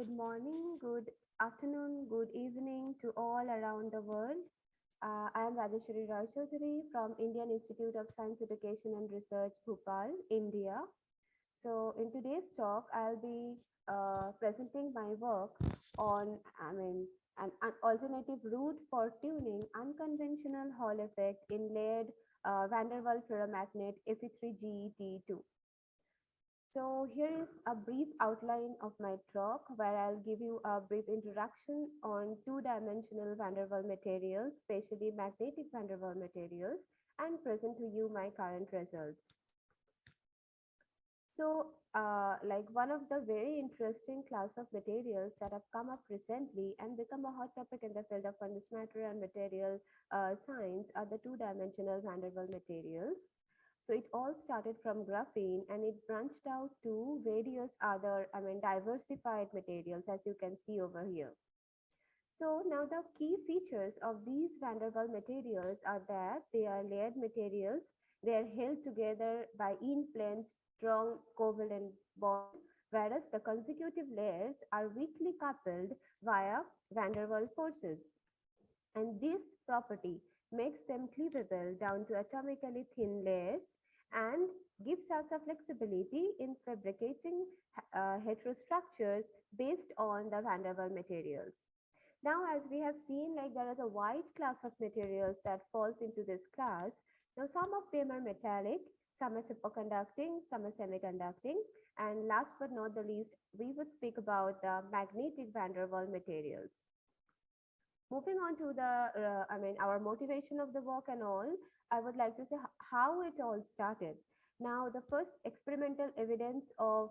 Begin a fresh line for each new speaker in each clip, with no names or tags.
Good morning, good afternoon, good evening to all around the world. I am Rajeshwari Roy Chowdhary from Indian Institute of Science Education and Research, Bhopal, India. So, in today's talk, I'll be presenting my work on, an alternative route for tuning unconventional Hall effect in layered van der Waals ferromagnet Fe3GeT2. So here is a brief outline of my talk where I'll give you a brief introduction on two-dimensional van der Waals materials, especially magnetic van der Waals materials, and present to you my current results. So, like one of the very interesting class of materials that have come up recently and become a hot topic in the field of condensed matter and material science are the two-dimensional van der Waals materials. So it all started from graphene and it branched out to various other, diversified materials as you can see over here. So now the key features of these van der Waals materials are that they are layered materials. They are held together by in-plane strong covalent bond, whereas the consecutive layers are weakly coupled via van der Waals forces. And this property makes them cleavable down to atomically thin layers and gives us a flexibility in fabricating heterostructures based on the van der Waals materials. Now, as we have seen, like there is a wide class of materials that falls into this class. Now, some of them are metallic, some are superconducting, some are semiconducting, and last but not the least, we would speak about the magnetic van der Waals materials. Moving on to the, our motivation of the work and all, I would like to say how it all started. Now, the first experimental evidence of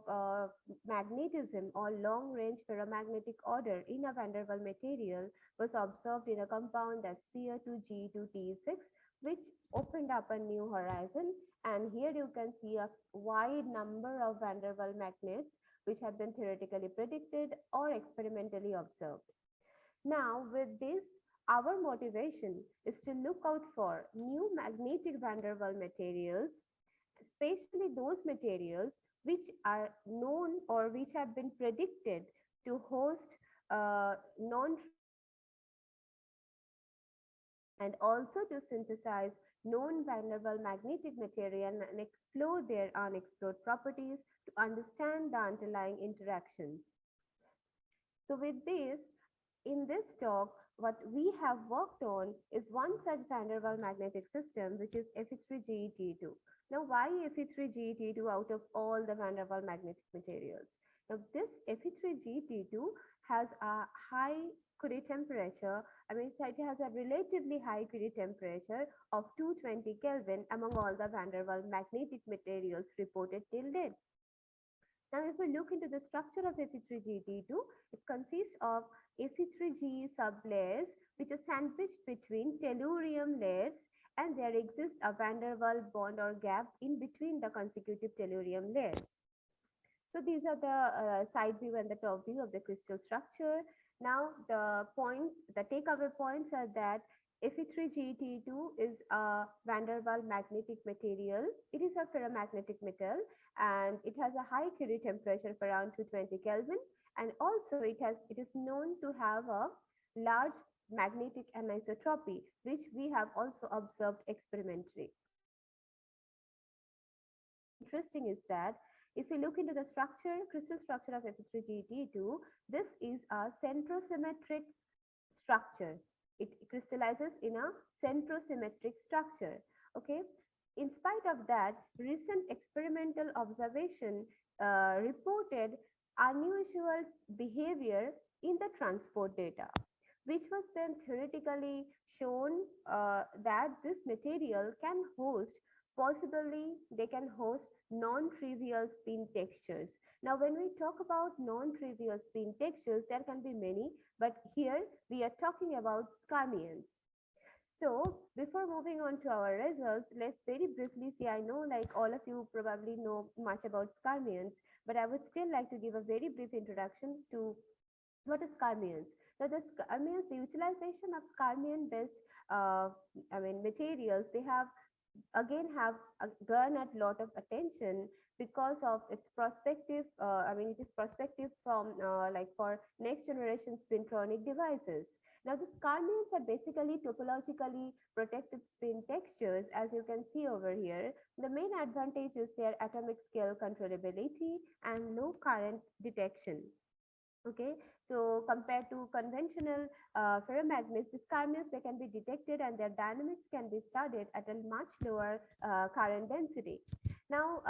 magnetism or long-range ferromagnetic order in a van der Waals material was observed in a compound that's Ca2G2T6, which opened up a new horizon. And here you can see a wide number of van der Waals magnets which have been theoretically predicted or experimentally observed. Now, with this, our motivation is to look out for new magnetic van der Waals materials, especially those materials which are known or which have been predicted to host non and also to synthesize known van der Waals magnetic material and explore their unexplored properties to understand the underlying interactions. So with this, in this talk, what we have worked on is one such van der Waals magnetic system, which is Fe3GeT2. Now, why Fe3GeT2 out of all the van der Waals magnetic materials? Now, this Fe3GeT2 has a high Curie temperature. It has a relatively high Curie temperature of 220 Kelvin among all the van der Waals magnetic materials reported till date. Now, if we look into the structure of Fe3GeT2, it consists of Fe3G sublayers which are sandwiched between tellurium layers, and there exists a van der Waals bond or gap in between the consecutive tellurium layers. So these are the side view and the top view of the crystal structure. Now the takeaway points are that Fe3GeT2 is a van der Waals magnetic material. It is a ferromagnetic metal and it has a high Curie temperature of around 220 Kelvin, and also it is known to have a large magnetic anisotropy, which we have also observed experimentally. Interesting is that if we look into the crystal structure of Fe3GeT2, this is a centrosymmetric structure. It crystallizes in a centrosymmetric structure. Okay. In spite of that, recent experimental observation reported unusual behavior in the transport data, which was then theoretically shown that this material can host, possibly they can host non-trivial spin textures. Now, when we talk about non-trivial spin textures, there can be many, but here we are talking about skyrmions. So before moving on to our results, let's very briefly see, I know like all of you probably know much about skyrmions, but I would still like to give a very brief introduction to what is skyrmions. Now the skyrmions, the utilization of skyrmion based materials, they have garnered a lot of attention because of its prospective, it is prospective from like for next generation spintronic devices. Now, the skarnions are basically topologically protected spin textures, as you can see over here. The main advantage is their atomic scale controllability and low current detection. Okay, so compared to conventional ferromagnets, the skarnions, they can be detected and their dynamics can be studied at a much lower current density. Now,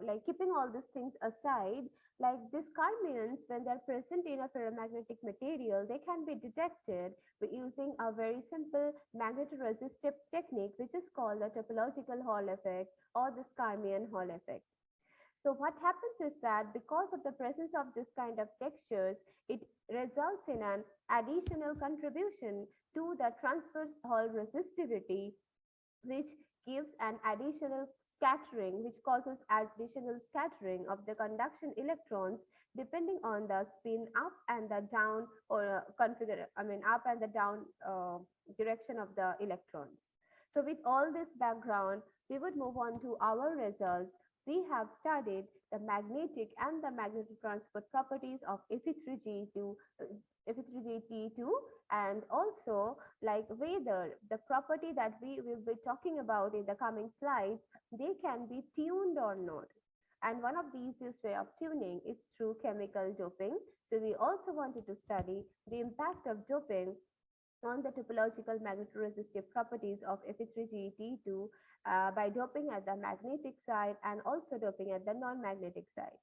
like keeping all these things aside, like these skarnions, when they're present in a ferromagnetic material, they can be detected by using a very simple magnetoresistive technique, which is called the topological Hall effect or the Skarnian Hall effect. So what happens is that because of the presence of this kind of textures, it results in an additional contribution to the transverse Hall resistivity, which gives an additional scattering, which causes additional scattering of the conduction electrons depending on the spin up and the down or up and the down direction of the electrons. So with all this background, we would move on to our results. We have studied the magnetic and the magnetotransport properties of Fe3G2, Fe3G2, and also like whether the property that we will be talking about in the coming slides, they can be tuned or not. And one of the easiest way of tuning is through chemical doping. So we also wanted to study the impact of doping on the topological magnetoresistive properties of Fe3Ge2 by doping at the magnetic side and also doping at the non-magnetic side.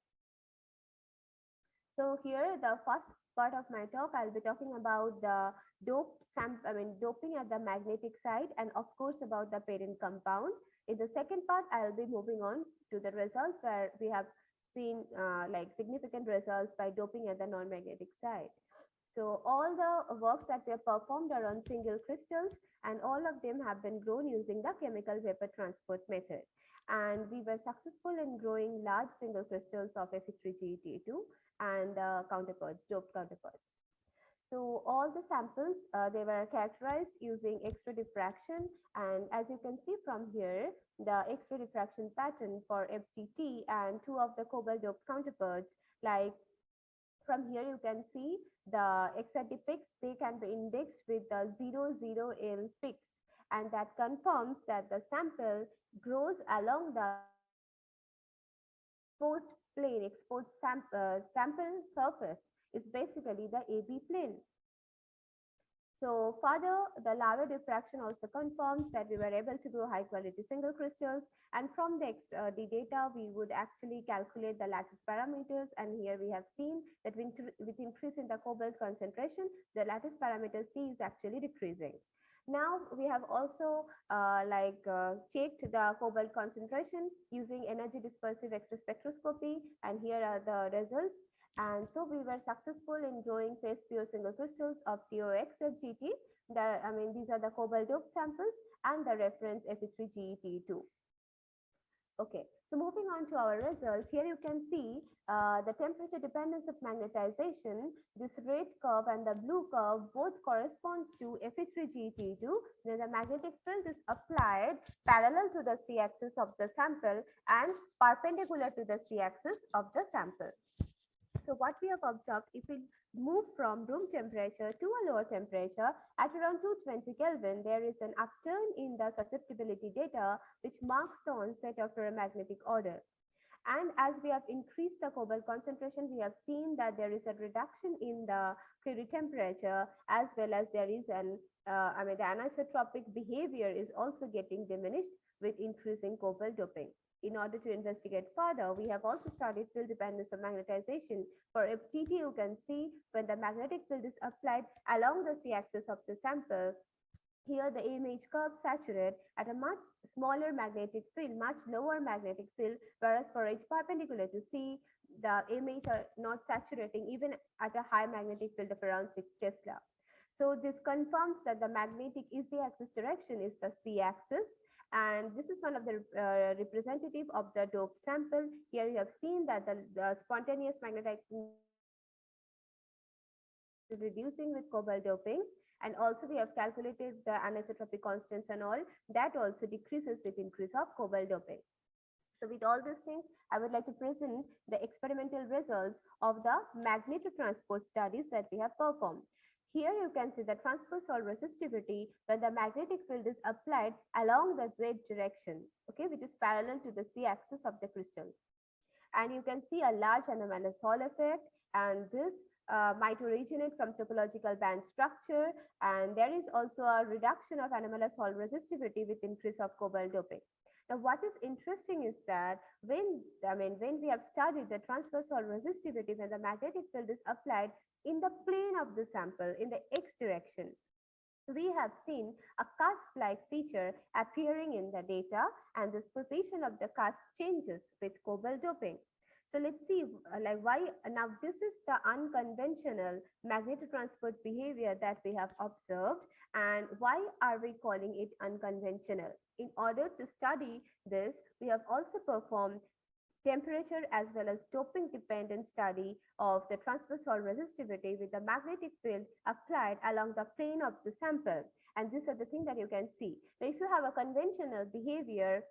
So here, the first part of my talk, I'll be talking about the doping at the magnetic side, and of course about the parent compound. In the second part, I'll be moving on to the results where we have seen like significant results by doping at the non-magnetic side. So all the works that were performed are on single crystals, and all of them have been grown using the chemical vapor transport method. And we were successful in growing large single crystals of Fe3Ge2 and counterparts, doped counterparts. So all the samples, they were characterized using X-ray diffraction, and as you can see from here, the X-ray diffraction pattern for FGT and two of the cobalt doped counterparts, like from here you can see the XRD peaks, they can be indexed with the 00L peaks, and that confirms that the sample grows along the exposed plane, sample surface is basically the AB plane. So further, the Lava diffraction also confirms that we were able to grow high quality single crystals, and from the data we would actually calculate the lattice parameters, and here we have seen that with increase in the cobalt concentration, the lattice parameter C is actually decreasing. Now we have also checked the cobalt concentration using energy dispersive X-ray spectroscopy, and here are the results. And so we were successful in growing phase pure single crystals of COX-GT. These are the cobalt doped samples and the reference Fe3Ge2. Okay, so moving on to our results, here you can see the temperature dependence of magnetization. This red curve and the blue curve both corresponds to Fe3Ge2. Then the magnetic field is applied parallel to the C-axis of the sample and perpendicular to the C-axis of the sample. So what we have observed, if we move from room temperature to a lower temperature at around 220 Kelvin, there is an upturn in the susceptibility data, which marks the onset of ferromagnetic order. And as we have increased the cobalt concentration, we have seen that there is a reduction in the Curie temperature, as well as there is the anisotropic behavior is also getting diminished with increasing cobalt doping. In order to investigate further, we have also studied field dependence of magnetization. For FGT, you can see when the magnetic field is applied along the C-axis of the sample, here the image curve saturate at a much smaller magnetic field, much lower magnetic field, whereas for H perpendicular to C, the image are not saturating even at a high magnetic field of around 6 Tesla. So this confirms that the magnetic z-axis direction is the C-axis, and this is one of the representative of the dope sample. Here you have seen that the spontaneous magnetizing reducing with cobalt doping, and also we have calculated the anisotropic constants and all that also decreases with increase of cobalt doping. So with all these things, I would like to present the experimental results of the magnetotransport studies that we have performed. Here you can see the transverse Hall resistivity when the magnetic field is applied along the Z direction, okay, which is parallel to the C axis of the crystal. And you can see a large anomalous Hall effect, and this might originate from topological band structure, and there is also a reduction of anomalous Hall resistivity with increase of cobalt doping. Now, what is interesting is that when we have studied the transverse Hall resistivity when the magnetic field is applied in the plane of the sample in the x direction, we have seen a cusp-like feature appearing in the data, and this position of the cusp changes with cobalt doping. So let's see like why now this is the unconventional magnetotransport behavior that we have observed, and why are we calling it unconventional? In order to study this, we have also performed temperature as well as doping dependent study of the transverse Hall resistivity with the magnetic field applied along the plane of the sample. And these are the things that you can see. Now, if you have a conventional behavior,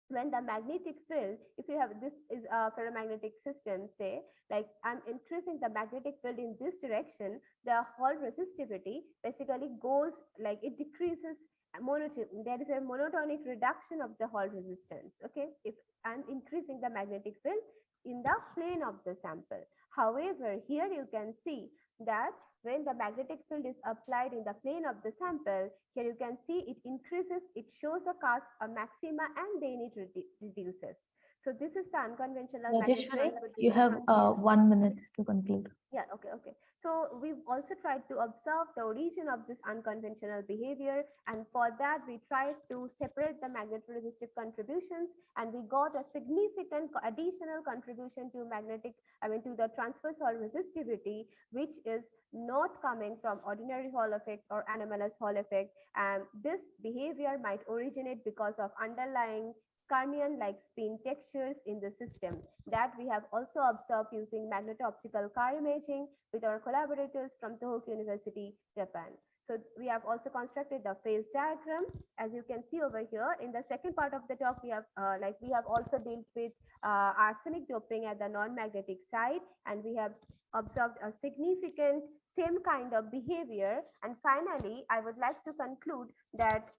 when the magnetic field, if you have, this is a ferromagnetic system, say, like I'm increasing the magnetic field in this direction, the Hall resistivity basically goes, like it decreases there is a monotonic reduction of the Hall resistance, okay, if I'm increasing the magnetic field in the plane of the sample. However, here you can see that when the magnetic field is applied in the plane of the sample, here you can see it increases, it shows a cusp, a maxima, and then it reduces. So this is the unconventional magnetic
Rajeshwari,
transfer.
you have 1 minute to conclude.
Yeah, okay. So we've also tried to observe the origin of this unconventional behavior, and for that we tried to separate the magnetoresistive contributions, and we got a significant additional contribution to to the transverse Hall resistivity, which is not coming from ordinary Hall effect or anomalous Hall effect. And this behavior might originate because of underlying Skyrmion-like spin textures in the system that we have also observed using magneto-optical car imaging with our collaborators from Tohoku University, Japan. So we have also constructed the phase diagram, as you can see over here. In the second part of the talk, we have also dealt with arsenic doping at the non-magnetic side, and we have observed a significant same kind of behavior. And finally, I would like to conclude that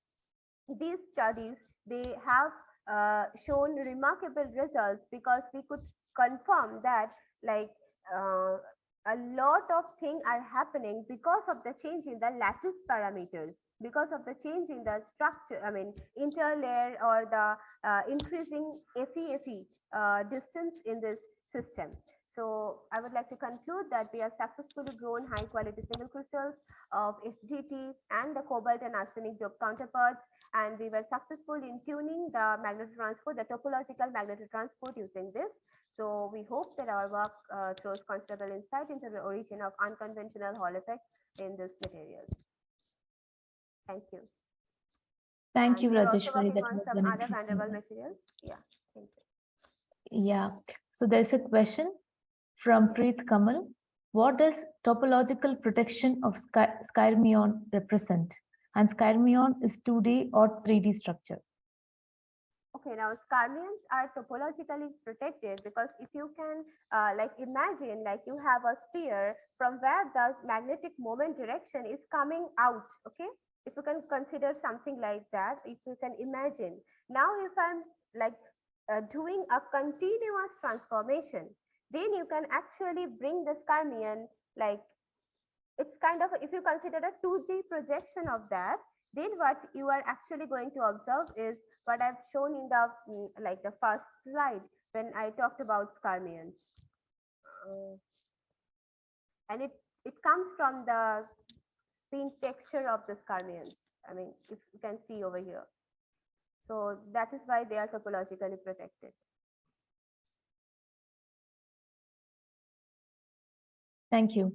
these studies, they have shown remarkable results because we could confirm that a lot of things are happening because of the change in the lattice parameters, because of the change in the structure, interlayer or the increasing FE distance in this system. So I would like to conclude that we have successfully grown high quality single crystals of FGT and the cobalt and arsenic dope counterparts, and we were successful in tuning the magnetotransport, the topological magnetotransport using this. So we hope that our work throws considerable insight into the origin of unconventional Hall effect in these materials. Thank you.
Thank you,
Rajeshwari.
Also
working on some other van der Waals materials. Yeah, thank you.
Yeah. So there's a question from Preet Kamal. What does topological protection of skyrmion represent? And skyrmion is 2D or 3D structure.
Okay, now skyrmions are topologically protected because if you can imagine like you have a sphere from where the magnetic moment direction is coming out, okay? If you can consider something like that, if you can imagine. Now if I'm doing a continuous transformation, then you can actually bring the skyrmion, it's kind of, if you consider a 2D projection of that, then what you are actually going to observe is what I've shown in the first slide when I talked about skyrmions. And it comes from the spin texture of the skyrmions. If you can see over here. So that is why they are topologically protected.
Thank you.